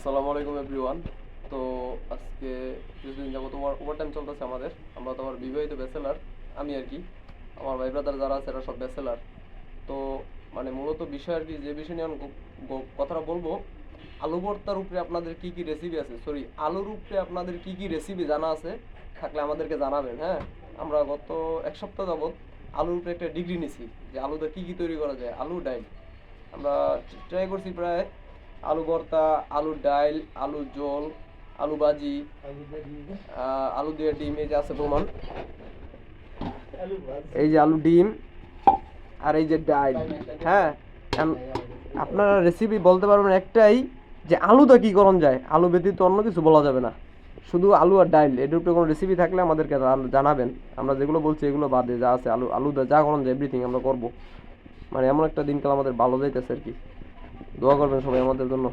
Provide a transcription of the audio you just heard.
আসসালামু আলাইকুম এভরিওয়ান। তো আজকে কিছুদিন যাবো তোমার ওভারটাইম চলতেছে আমাদের। আমরা তোমার বিবাহিত ব্যাচেলার, আমি আর কি, আমার ভাই ব্রাদার যারা আছে এরা সব ব্যাচেলার। তো মানে মূলত বিষয় আর কি, যে বিষয় নিয়ে আমি কথাটা বলবো, আলু ভর্তার উপরে আপনাদের কি কি রেসিপি আছে, সরি আলুর উপরে আপনাদের কি কি রেসিপি জানা আছে থাকলে আমাদেরকে জানাবেন। হ্যাঁ, আমরা গত এক সপ্তাহ যাবত আলুর উপরে একটা ডিগ্রি নিছি যে আলুতে কি কি তৈরি করা যায়। আলু ডাইল আমরা ট্রাই করছি প্রায়, আলু ভর্তা, আলুর ডাইল, আলু ঝোল, আলু ভাজি, আলু দিয়ে ডিম, এই যে আছে প্রমাণ, এই যে আলু ডিম আর এই যে ডাইল। হ্যাঁ, আপনারা রেসিপি বলতে পারবেন একটাই, যে আলুটা কি করণ যায়, আলু ব্যতীত অন্য কিছু বলা যাবে না, শুধু আলু আর ডাইল। এটার উপরে কোনো রেসিপি থাকলে আমাদেরকে জানাবেন। আমরা যেগুলো বলছি এগুলো বাদে যা আছে, আলুটা যা করণ যায় এভরিথিং আমরা করবো। মানে এমন একটা দিনকাল আমাদের ভালো যাইতেছে আর কি। দোয়া করবেন সবাই আমাদের জন্য।